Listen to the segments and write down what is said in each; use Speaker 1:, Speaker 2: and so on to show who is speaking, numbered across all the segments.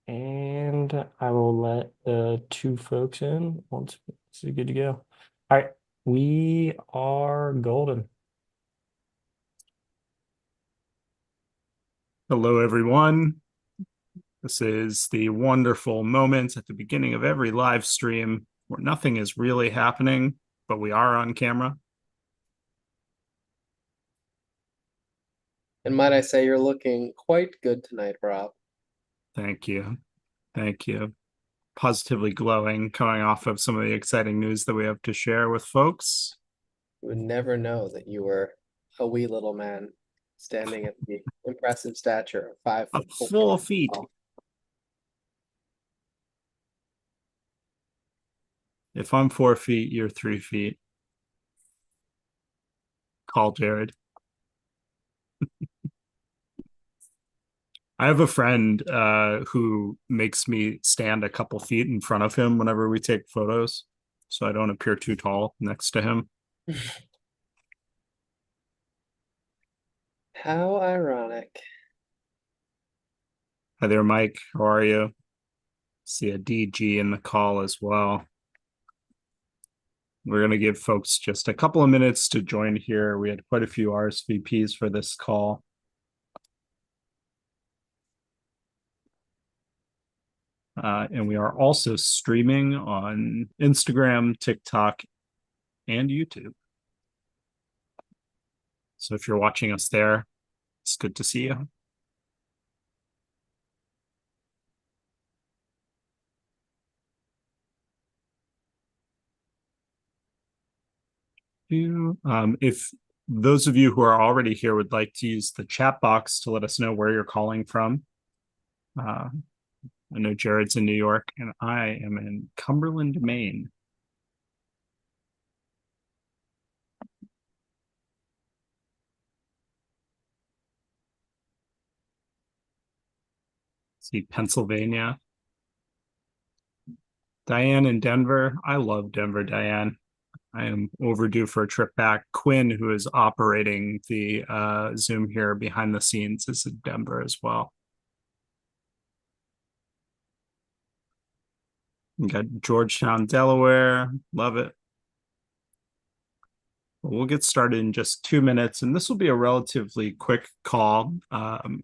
Speaker 1: And I will let the two folks in once it's good to go. All right, we are golden.
Speaker 2: Hello, everyone. This is the wonderful moment at the beginning of every live stream where nothing is really happening, but we are on camera.
Speaker 3: And might I say, you're looking quite good tonight, Rob.
Speaker 2: Thank you. Thank you. Positively glowing coming off of some of the exciting news that we have to share with folks.
Speaker 3: You would never know that you were a wee little man standing at the impressive stature of five
Speaker 2: A
Speaker 3: foot four.
Speaker 2: full feet. If I'm 4 feet, you're 3 feet. Call Jared. I have a friend who makes me stand a couple feet in front of him whenever we take photos, so I don't appear too tall next to him.
Speaker 3: How ironic.
Speaker 2: Hi there, Mike. How are you? See a DG in the call as well. We're going to give folks just a couple of minutes to join here. We had quite a few RSVPs for this call. And we are also streaming on Instagram, TikTok, and YouTube. So if you're watching us there, it's good to see you. If those of you who are already here would like to use the chat box to let us know where you're calling from. I know Jared's in New York and I am in Cumberland, Maine. See Pennsylvania. Diane in Denver. I love Denver, Diane. I am overdue for a trip back. Quinn, who is operating the Zoom here behind the scenes, is in Denver as well. We got Georgetown, Delaware. Love it. We'll get started in just 2 minutes, and this will be a relatively quick call.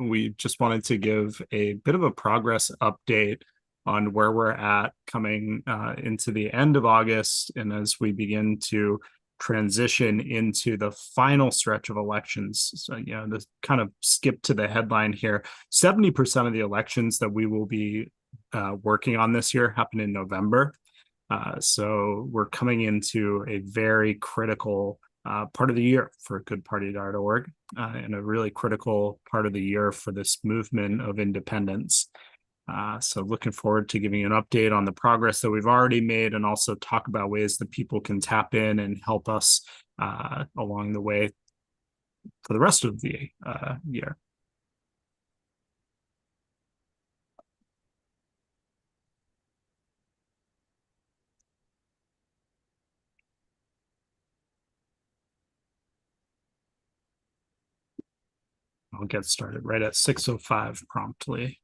Speaker 2: We just wanted to give a bit of a progress update on where we're at coming into the end of August, and as we begin to transition into the final stretch of elections. So, to kind of skip to the headline here, 70% of the elections that we will be working on this year happen in November. So we're coming into a very critical part of the year for goodparty.org and a really critical part of the year for this movement of independence. So looking forward to giving you an update on the progress that we've already made and also talk about ways that people can tap in and help us along the way for the rest of the year. I'll get started right at 6:05 promptly.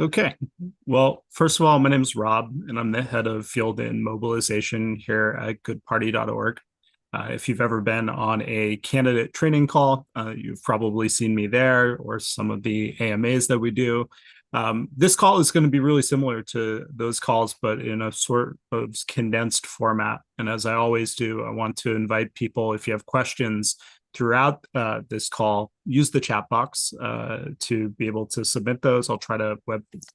Speaker 2: Okay. Well, first of all, my name is Rob, and I'm the head of field and mobilization here at goodparty.org. If you've ever been on a candidate training call, you've probably seen me there or some of the AMAs that we do. This call is going to be really similar to those calls, but in a sort of condensed format. And as I always do, I want to invite people, if you have questions throughout this call, use the chat box to be able to submit those. I'll try to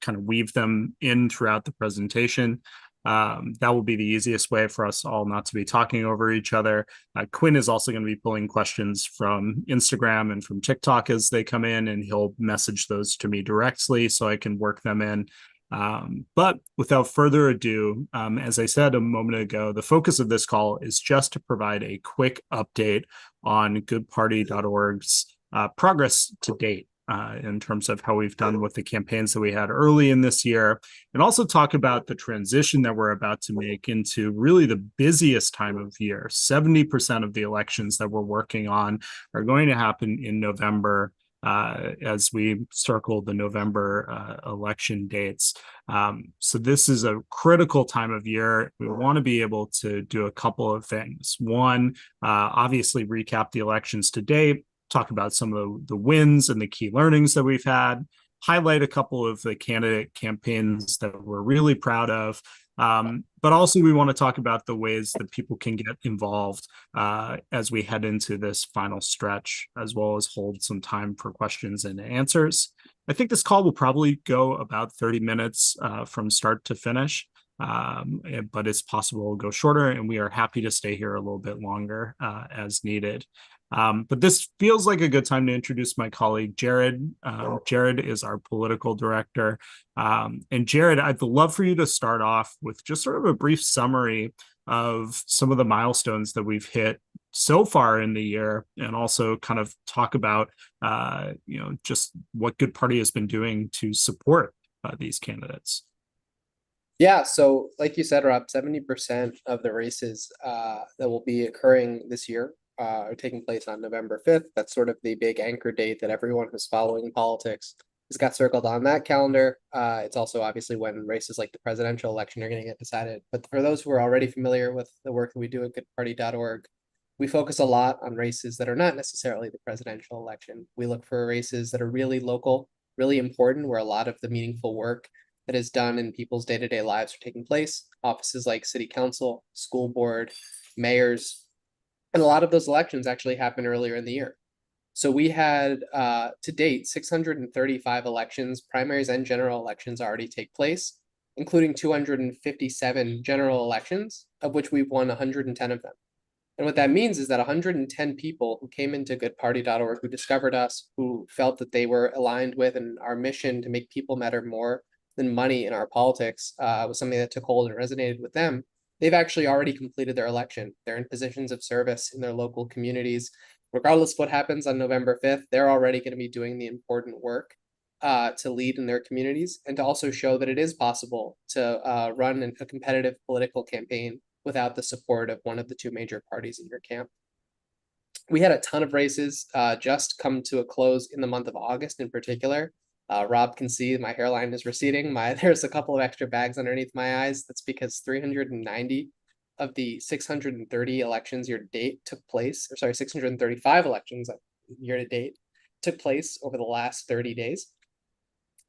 Speaker 2: kind of weave them in throughout the presentation. That will be the easiest way for us all not to be talking over each other. Quinn is also going to be pulling questions from Instagram and from TikTok as they come in, and he'll message those to me directly so I can work them in. But without further ado, as I said a moment ago, the focus of this call is just to provide a quick update on goodparty.org's progress to date. In terms of how we've done with the campaigns that we had early in this year, and also talk about the transition that we're about to make into really the busiest time of year. 70% of the elections that we're working on are going to happen in November, as we circle the November election dates. So this is a critical time of year. We want to be able to do a couple of things. One, obviously recap the elections to date, talk about some of the wins and the key learnings that we've had, highlight a couple of the candidate campaigns that we're really proud of. But also we want to talk about the ways that people can get involved as we head into this final stretch, as well as hold some time for questions and answers. I think this call will probably go about 30 minutes from start to finish. But it's possible it'll go shorter, and we are happy to stay here a little bit longer as needed. But this feels like a good time to introduce my colleague, Jared. Jared is our political director. And Jared, I'd love for you to start off with just sort of a brief summary of some of the milestones that we've hit so far in the year, and also kind of talk about, just what Good Party has been doing to support these candidates.
Speaker 3: Yeah, so like you said, Rob, 70% of the races that will be occurring this year are taking place on November 5th. That's sort of the big anchor date that everyone who's following politics has got circled on that calendar. It's also obviously when races like the presidential election are going to get decided. But for those who are already familiar with the work that we do at goodparty.org, we focus a lot on races that are not necessarily the presidential election. We look for races that are really local, really important, where a lot of the meaningful work that is done in people's day-to-day lives are taking place. Offices like city council, school board, mayors, and a lot of those elections actually happened earlier in the year. So we had, to date, 635 elections, primaries and general elections already take place, including 257 general elections, of which we've won 110 of them. And what that means is that 110 people who came into goodparty.org, who discovered us, who felt that they were aligned with and our mission to make people matter more than money in our politics was something that took hold and resonated with them. They've actually already completed their election. They're in positions of service in their local communities. Regardless of what happens on November 5th, they're already going to be doing the important work to lead in their communities, and to also show that it is possible to run a competitive political campaign without the support of one of the two major parties in your camp. We had a ton of races just come to a close in the month of August in particular. Rob can see my hairline is receding. There's a couple of extra bags underneath my eyes. That's because 390 of the 630 elections year to date took place, or sorry, 635 elections year to date took place over the last 30 days.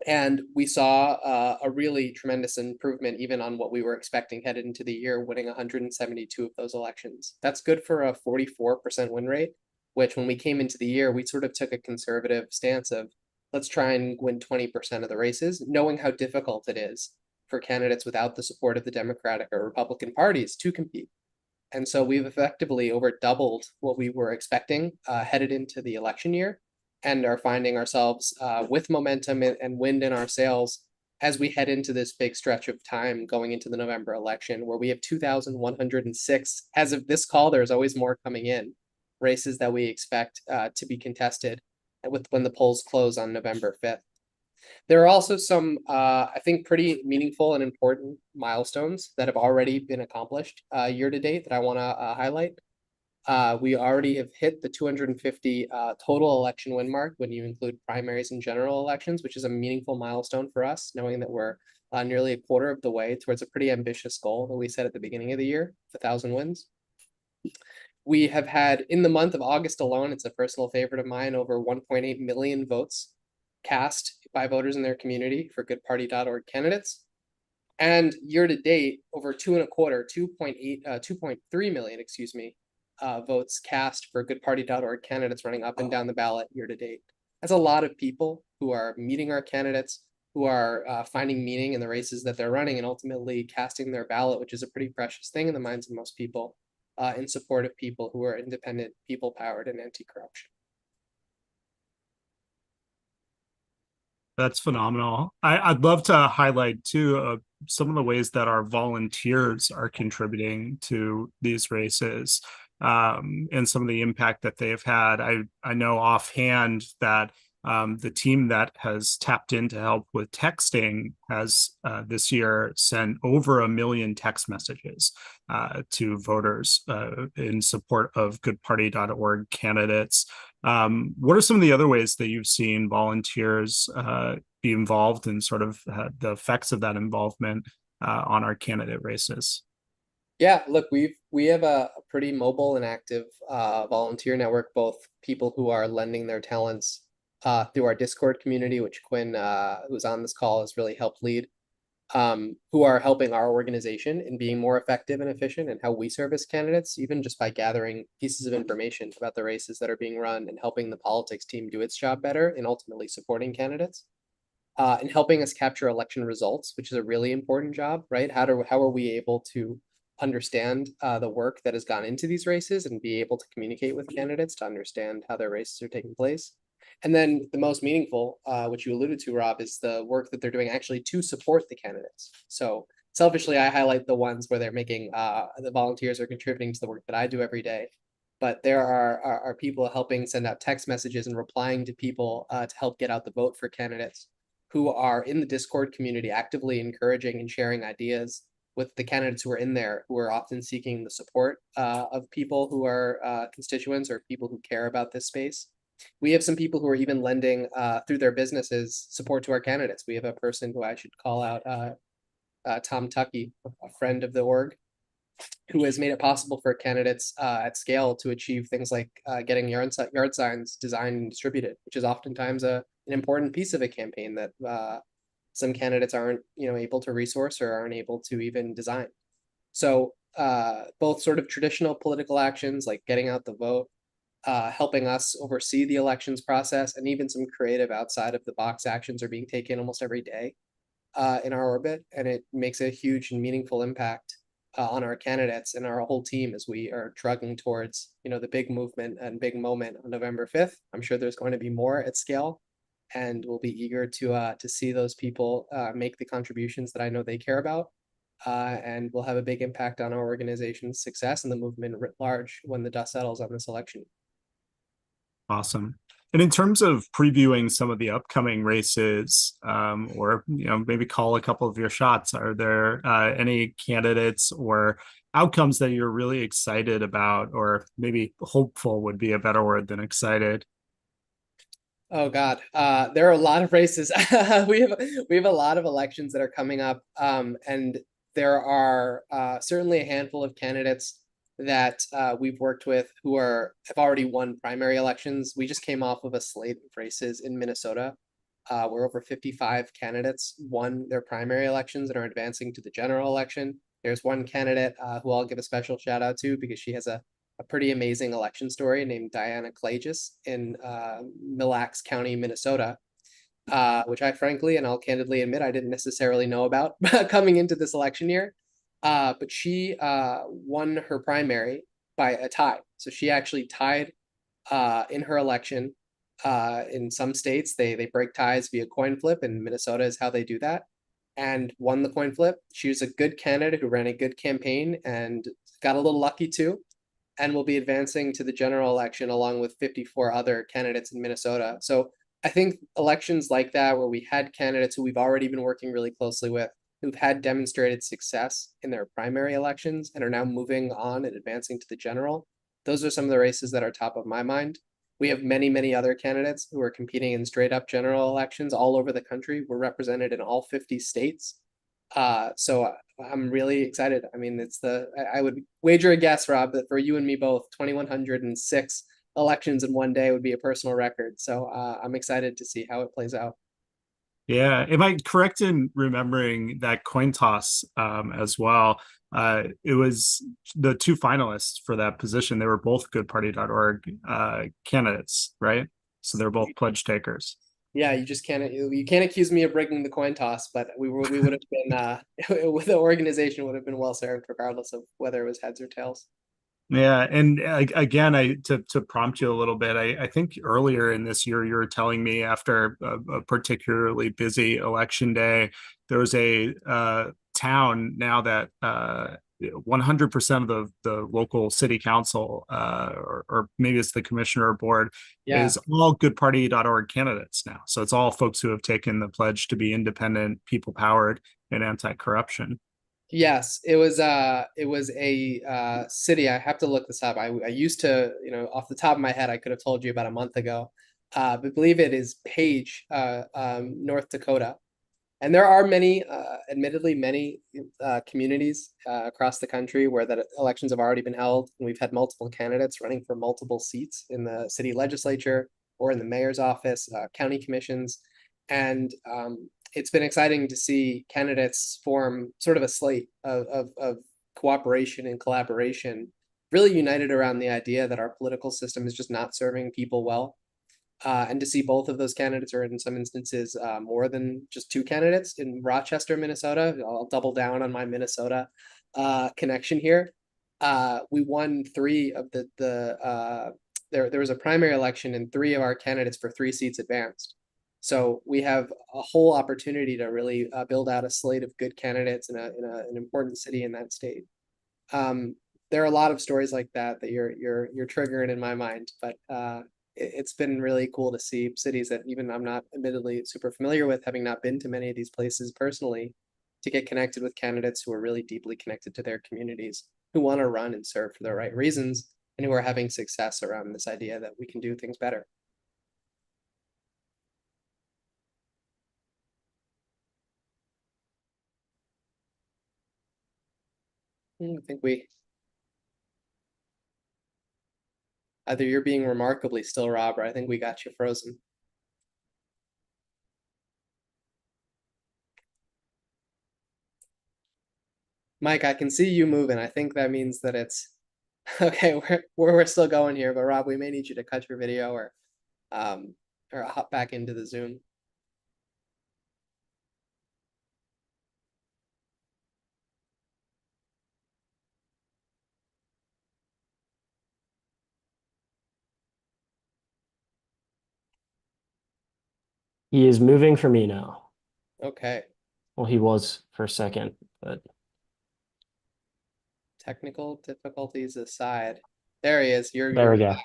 Speaker 3: And we saw a really tremendous improvement even on what we were expecting headed into the year, winning 172 of those elections. That's good for a 44% win rate, which when we came into the year, we sort of took a conservative stance of, let's try and win 20% of the races, knowing how difficult it is for candidates without the support of the Democratic or Republican parties to compete. And so we've effectively over doubled what we were expecting headed into the election year, and are finding ourselves with momentum and wind in our sails as we head into this big stretch of time going into the November election, where we have 2,106. As of this call, there's always more coming in, races that we expect to be contested when the polls close on November 5th. There are also some, I think, pretty meaningful and important milestones that have already been accomplished year to date that I want to highlight. We already have hit the 250 total election win mark when you include primaries and general elections, which is a meaningful milestone for us, knowing that we're nearly a quarter of the way towards a pretty ambitious goal that we set at the beginning of the year, 1,000 wins. We have had, in the month of August alone, it's a personal favorite of mine, over 1.8 million votes cast by voters in their community for goodparty.org candidates. And year to date, over 2.3 million, votes cast for goodparty.org candidates running up and down the ballot year to date. That's a lot of people who are meeting our candidates, who are finding meaning in the races that they're running, and ultimately casting their ballot, which is a pretty precious thing in the minds of most people, in support of people who are independent, people-powered, and anti-corruption.
Speaker 2: That's phenomenal. I'd love to highlight too some of the ways that our volunteers are contributing to these races, and some of the impact that they have had. I know offhand that the team that has tapped in to help with texting has this year sent over 1 million text messages to voters in support of goodparty.org candidates. What are some of the other ways that you've seen volunteers be involved in sort of the effects of that involvement on our candidate races?
Speaker 3: Yeah, look, we have a pretty mobile and active volunteer network, both people who are lending their talents through our Discord community, which Quinn, who's on this call, has really helped lead, who are helping our organization in being more effective and efficient in how we service candidates, even just by gathering pieces of information about the races that are being run and helping the politics team do its job better and ultimately supporting candidates. And helping us capture election results, which is a really important job, right? How are we able to understand the work that has gone into these races and be able to communicate with candidates to understand how their races are taking place? And then the most meaningful, which you alluded to, Rob, is the work that they're doing actually to support the candidates. So selfishly, I highlight the ones where they're making the volunteers are contributing to the work that I do every day. But there are people helping send out text messages and replying to people to help get out the vote for candidates, who are in the Discord community actively encouraging and sharing ideas with the candidates who are in there, who are often seeking the support of people who are constituents or people who care about this space. We have some people who are even lending through their businesses support to our candidates. We have a person who I should call out, Tom Tucky, a friend of the org, who has made it possible for candidates at scale to achieve things like getting yard signs designed and distributed, which is oftentimes an important piece of a campaign that some candidates aren't able to resource or aren't able to even design. So both sort of traditional political actions like getting out the vote, helping us oversee the elections process, and even some creative outside of the box actions are being taken almost every day in our orbit, and it makes a huge and meaningful impact on our candidates and our whole team as we are trugging towards the big movement and big moment on November 5th. I'm sure there's going to be more at scale, and we'll be eager to see those people make the contributions that I know they care about, and will have a big impact on our organization's success and the movement writ large when the dust settles on this election.
Speaker 2: Awesome. And in terms of previewing some of the upcoming races, or maybe call a couple of your shots, are there any candidates or outcomes that you're really excited about, or maybe hopeful would be a better word than excited?
Speaker 3: Oh God, there are a lot of races. we have a lot of elections that are coming up, and there are certainly a handful of candidates that we've worked with who have already won primary elections. We just came off of a slate of races in Minnesota, where over 55 candidates won their primary elections and are advancing to the general election. There's one candidate who I'll give a special shout out to because she has a pretty amazing election story, named Diana Clagis in Mille Lacs County, Minnesota, which I frankly, and I'll candidly admit, I didn't necessarily know about coming into this election year. But she won her primary by a tie. So she actually tied in her election. In some states, they break ties via coin flip, and Minnesota is how they do that, and won the coin flip. She was a good candidate who ran a good campaign and got a little lucky too, and will be advancing to the general election along with 54 other candidates in Minnesota. So I think elections like that, where we had candidates who we've already been working really closely with, who've had demonstrated success in their primary elections and are now moving on and advancing to the general, those are some of the races that are top of my mind. We have many, many other candidates who are competing in straight up general elections all over the country. We're represented in all 50 states. So I'm really excited. I mean, I would wager a guess, Rob, that for you and me both, 2,106 elections in one day would be a personal record. So I'm excited to see how it plays out.
Speaker 2: Yeah, am I correct in remembering that coin toss as well? It was the two finalists for that position. They were both goodparty.org candidates, right? So they're both pledge takers.
Speaker 3: Yeah, you can't accuse me of breaking the coin toss, but we would have been with the organization would have been well served regardless of whether it was heads or tails.
Speaker 2: Yeah, and again, I to prompt you a little bit, I think earlier in this year you were telling me after a particularly busy election day, there was a town now that 100% of the local city council or maybe it's the commissioner board
Speaker 3: Yeah.
Speaker 2: is all goodparty.org candidates now. So it's all folks who have taken the pledge to be independent, people powered, and anti-corruption.
Speaker 3: Yes, it was a city. I have to look this up. I used to, you know, off the top of my head, I could have told you about a month ago. But believe it is Page, North Dakota. And there are many, admittedly, many communities across the country where that elections have already been held, and we've had multiple candidates running for multiple seats in the city legislature or in the mayor's office, county commissions, and it's been exciting to see candidates form sort of a slate of cooperation and collaboration, really united around the idea that our political system is just not serving people well. And to see both of those candidates, or in some instances, more than just two candidates in Rochester, Minnesota. I'll double down on my Minnesota connection here. We won three of there was a primary election and three of our candidates for three seats advanced. So we have a whole opportunity to really build out a slate of good candidates in an important city in that state. There are a lot of stories like that that you're triggering in my mind, but it's been really cool to see cities that even I'm not admittedly super familiar with, having not been to many of these places personally, to get connected with candidates who are really deeply connected to their communities, who want to run and serve for the right reasons, and who are having success around this idea that we can do things better. I think either you're being remarkably still, Rob, or I think we got you frozen. Mike, I can see you moving. I think that means that it's okay. We're still going here, but Rob, we may need you to cut your video um or hop back into the Zoom.
Speaker 1: He is moving for me now.
Speaker 3: Okay.
Speaker 1: Well, he was for a second, but
Speaker 3: Technical difficulties aside. There he is.
Speaker 1: there we go.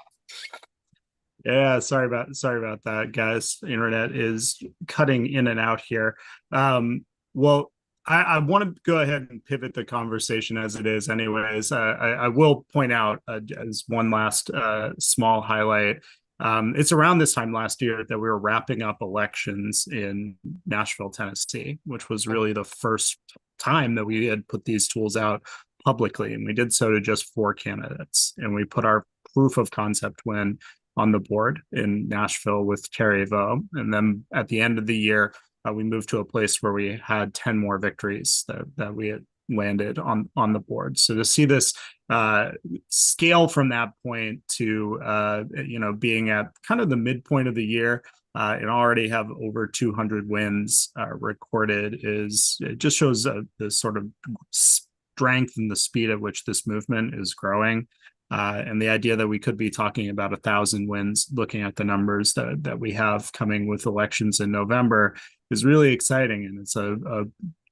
Speaker 2: Yeah, sorry about that, guys. Internet is cutting in and out here. Well, I want to go ahead and pivot the conversation as it is, anyways. I will point out as one last small highlight. It's around this time last year that we were wrapping up elections in Nashville, Tennessee, which was really the first time that we had put these tools out publicly, and we did so to just four candidates, and we put our proof of concept win on the board in Nashville with Terry Vo. And then at the end of the year, we moved to a place where we had 10 more victories that we had landed on the board. So to see this scale from that point to being at kind of the midpoint of the year and already have over 200 wins recorded it just shows the sort of strength and the speed at which this movement is growing. And the idea that we could be talking about 1,000 wins, looking at the numbers that we have coming with elections in November, is really exciting. And it's a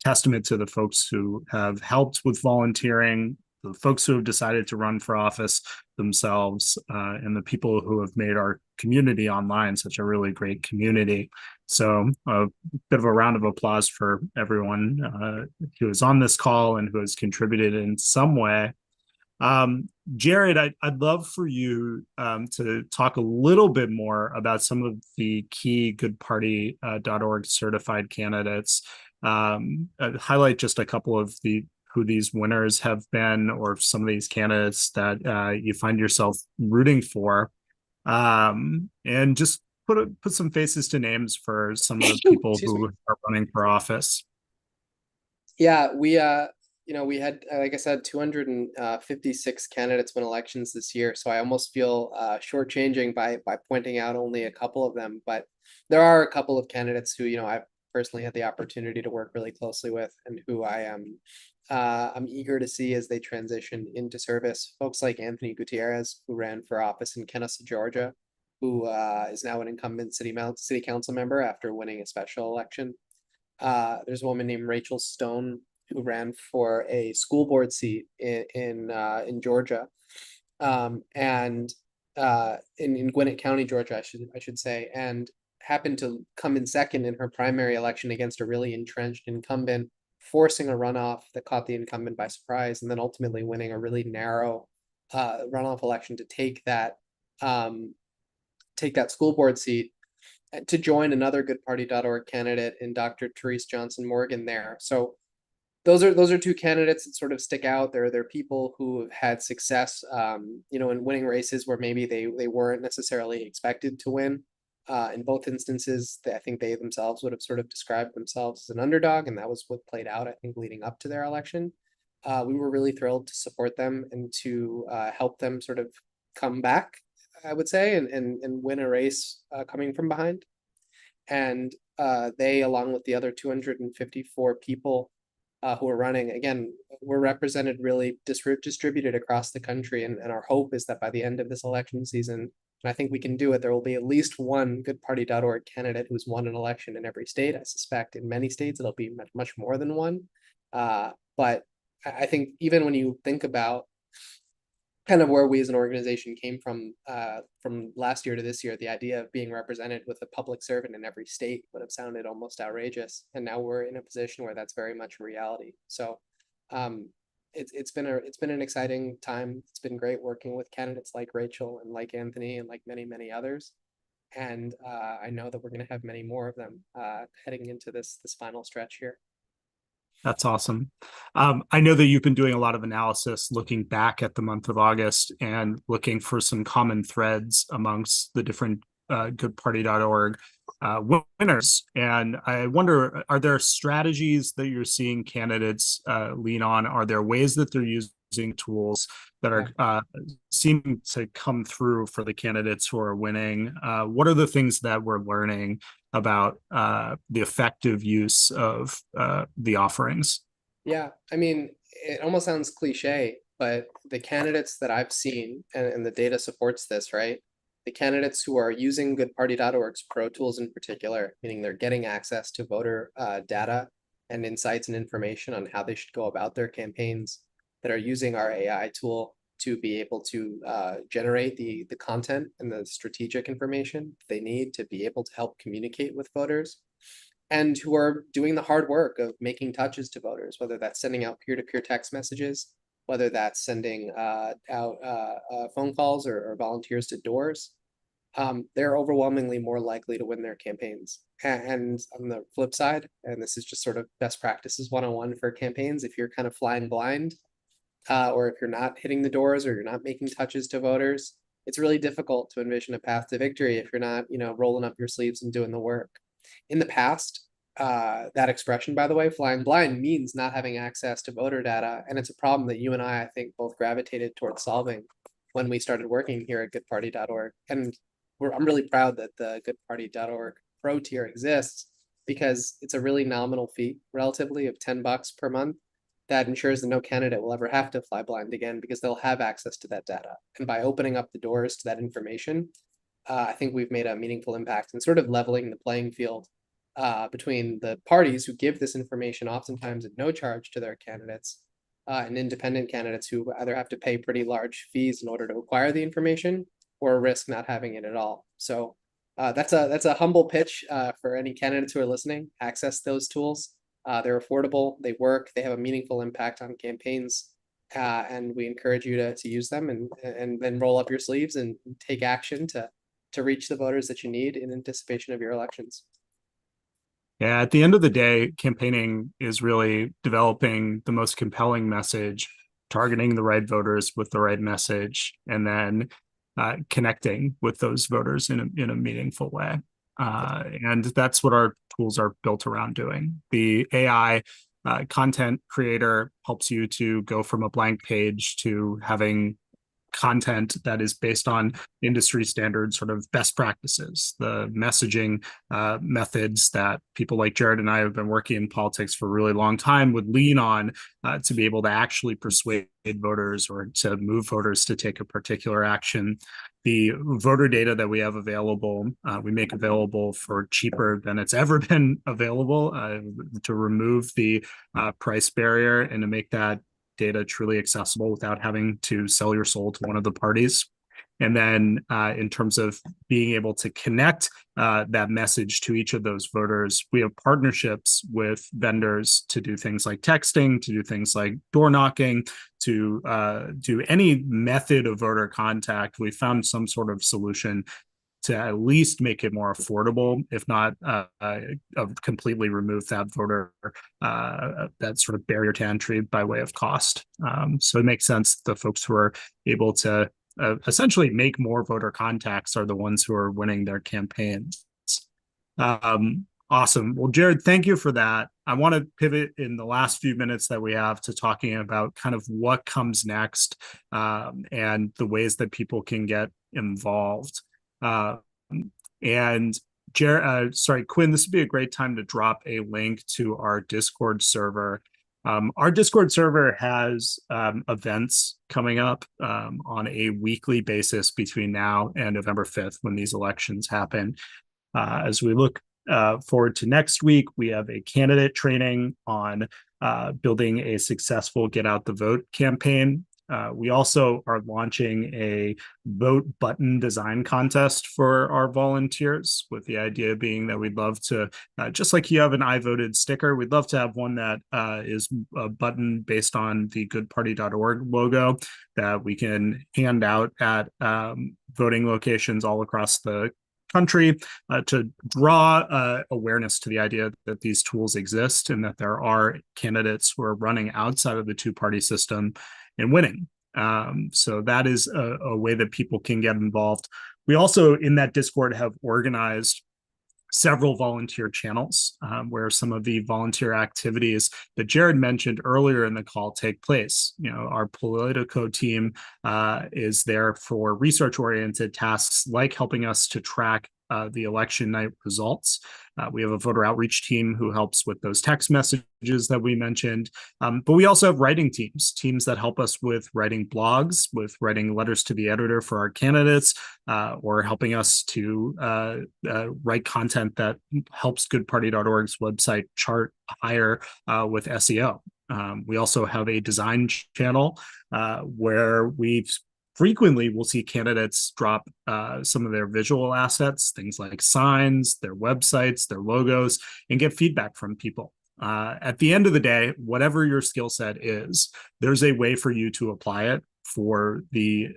Speaker 2: testament to the folks who have helped with volunteering, the folks who have decided to run for office themselves, and the people who have made our community online such a really great community. So a bit of a round of applause for everyone who is on this call and who has contributed in some way. Jared, I'd love for you to talk a little bit more about some of the key goodparty.org certified candidates. Highlight just a couple of who these winners have been, or some of these candidates that you find yourself rooting for, and just put some faces to names for some of the people who are running for office.
Speaker 3: Yeah, we had, like I said, 256 candidates win elections this year. So I almost feel shortchanging by pointing out only a couple of them. But there are a couple of candidates who, I've personally had the opportunity to work really closely with, and who I'm eager to see as they transition into service. Folks like Anthony Gutierrez, who ran for office in Kennesaw, Georgia, who is now an incumbent city council member after winning a special election. There's a woman named Rachel Stone who ran for a school board seat in Georgia, and in Gwinnett County, Georgia, I should say, and happened to come in second in her primary election against a really entrenched incumbent, forcing a runoff that caught the incumbent by surprise, and then ultimately winning a really narrow runoff election to take that school board seat, to join another goodparty.org candidate in Dr. Therese Johnson Morgan there. So those are two candidates that sort of stick out. They're people who have had success, in winning races where maybe they weren't necessarily expected to win. In both instances, I think they themselves would have sort of described themselves as an underdog, and that was what played out, I think, leading up to their election. We were really thrilled to support them and to help them sort of come back, I would say, and win a race coming from behind. And they, along with the other 254 people who are running, again, were represented really distributed across the country. And our hope is that by the end of this election season, and I think we can do it, there will be at least one goodparty.org candidate who's won an election in every state. I suspect in many states it'll be much more than one. But I think even when you think about kind of where we as an organization came from last year to this year, the idea of being represented with a public servant in every state would have sounded almost outrageous. And now we're in a position where that's very much a reality. So it's been an exciting time. It's been great working with candidates like Rachel and like Anthony and like many, many others. And I know that we're going to have many more of them heading into this final stretch here.
Speaker 2: That's awesome. I know that you've been doing a lot of analysis looking back at the month of August and looking for some common threads amongst the different goodparty.org winners. And I wonder, are there strategies that you're seeing candidates lean on? Are there ways that they're using tools that are seeming to come through for the candidates who are winning? What are the things that we're learning about the effective use of the offerings?
Speaker 3: Yeah, I mean, it almost sounds cliche, but the candidates that I've seen, and the data supports this, right? The candidates who are using goodparty.org's Pro Tools in particular, meaning they're getting access to voter data and insights and information on how they should go about their campaigns, that are using our AI tool to be able to generate the content and the strategic information they need to be able to help communicate with voters, and who are doing the hard work of making touches to voters, whether that's sending out peer-to-peer text messages, whether that's sending out phone calls or volunteers to doors. They're overwhelmingly more likely to win their campaigns. And on the flip side, and this is just sort of best practices 101 for campaigns, if you're kind of flying blind, or if you're not hitting the doors or you're not making touches to voters, it's really difficult to envision a path to victory if you're not, rolling up your sleeves and doing the work. In the past, that expression, by the way, flying blind, means not having access to voter data. And it's a problem that you and I think, both gravitated towards solving when we started working here at goodparty.org. And I'm really proud that the goodparty.org Pro tier exists, because it's a really nominal fee, relatively, of $10 per month, that ensures that no candidate will ever have to fly blind again, because they'll have access to that data. And by opening up the doors to that information, I think we've made a meaningful impact in sort of leveling the playing field between the parties who give this information oftentimes at no charge to their candidates, and independent candidates who either have to pay pretty large fees in order to acquire the information or risk not having it at all. So that's a humble pitch for any candidates who are listening. Access those tools. They're affordable, they work, they have a meaningful impact on campaigns, and we encourage you to use them and then roll up your sleeves and take action to reach the voters that you need in anticipation of your elections.
Speaker 2: Yeah, at the end of the day, campaigning is really developing the most compelling message, targeting the right voters with the right message, and then connecting with those voters in a meaningful way. And that's what our tools are built around doing. The AI content creator helps you to go from a blank page to having content that is based on industry standard sort of best practices, the messaging methods that people like Jared and I have been working in politics for a really long time would lean on to be able to actually persuade voters or to move voters to take a particular action. The voter data that we have available, we make available for cheaper than it's ever been available to remove the price barrier and to make that data truly accessible without having to sell your soul to one of the parties. And then in terms of being able to connect that message to each of those voters, we have partnerships with vendors to do things like texting, to do things like door knocking, to do any method of voter contact. We found some sort of solution to at least make it more affordable, if not completely remove that voter, that sort of barrier to entry by way of cost. So it makes sense the folks who are able to essentially make more voter contacts are the ones who are winning their campaigns. Awesome. Well, Jared, thank you for that. I want to pivot in the last few minutes that we have to talking about kind of what comes next and the ways that people can get involved. And Jared, sorry, Quinn, this would be a great time to drop a link to our Discord server. Our Discord server has events coming up on a weekly basis between now and November 5th when these elections happen. As we look forward to next week, we have a candidate training on building a successful Get Out the Vote campaign. We also are launching a vote button design contest for our volunteers, with the idea being that we'd love to, just like you have an I voted sticker, we'd love to have one that is a button based on the goodparty.org logo that we can hand out at voting locations all across the country to draw awareness to the idea that these tools exist and that there are candidates who are running outside of the two-party system and winning. So that is a way that people can get involved. We also, in that Discord, have organized several volunteer channels where some of the volunteer activities that Jared mentioned earlier in the call take place. You know, our Politico team is there for research-oriented tasks like helping us to track the election night results. We have a voter outreach team who helps with those text messages that we mentioned. But we also have writing teams that help us with writing blogs, with writing letters to the editor for our candidates, or helping us to write content that helps goodparty.org's website chart higher with SEO. We also have a design channel where we've frequently we'll see candidates drop some of their visual assets, things like signs, their websites, their logos, and get feedback from people. At the end of the day, whatever your skill set is, there's a way for you to apply it for the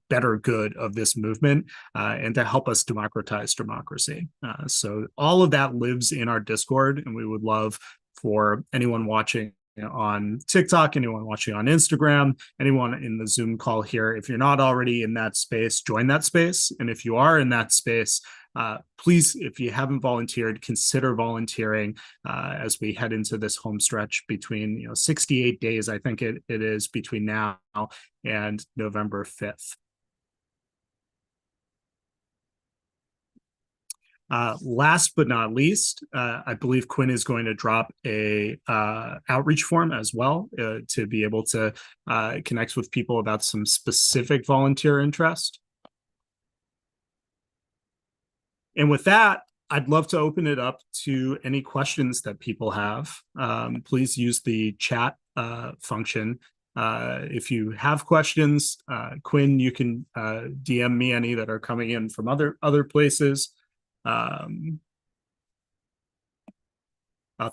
Speaker 2: better good of this movement and to help us democratize democracy. So all of that lives in our Discord, and we would love for anyone watching on TikTok, anyone watching on Instagram, anyone in the Zoom call here, if you're not already in that space, join that space. And if you are in that space, please, if you haven't volunteered, consider volunteering as we head into this home stretch between 68 days, I think it is, between now and November 5th. Last but not least, I believe Quinn is going to drop a outreach form as well to be able to connect with people about some specific volunteer interest. And with that, I'd love to open it up to any questions that people have. Please use the chat function. If you have questions, Quinn, you can DM me any that are coming in from other places.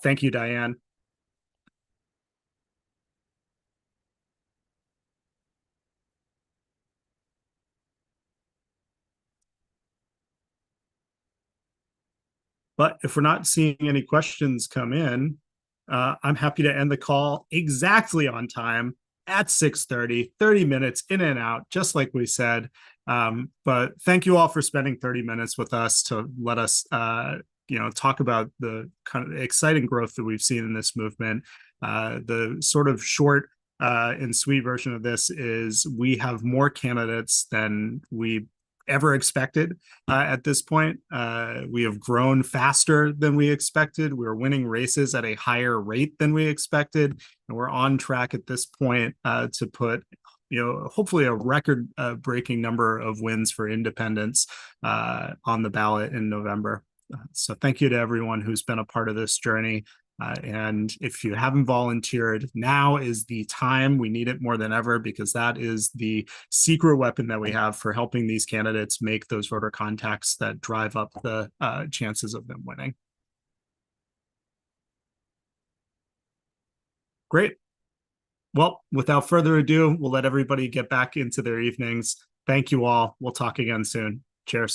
Speaker 2: Thank you, Diane. But if we're not seeing any questions come in, I'm happy to end the call exactly on time at 6:30, 30 minutes in and out, just like we said. But thank you all for spending 30 minutes with us to let us talk about the kind of exciting growth that we've seen in this movement, the sort of short and sweet version of this is we have more candidates than we ever expected at this point. We have grown faster than we expected. We're winning races at a higher rate than we expected. And we're on track at this point to put, hopefully a record breaking number of wins for independents on the ballot in November. So thank you to everyone who's been a part of this journey. And if you haven't volunteered, now is the time. We need it more than ever because that is the secret weapon that we have for helping these candidates make those voter contacts that drive up the chances of them winning. Great. Well, without further ado, we'll let everybody get back into their evenings. Thank you all. We'll talk again soon. Cheers.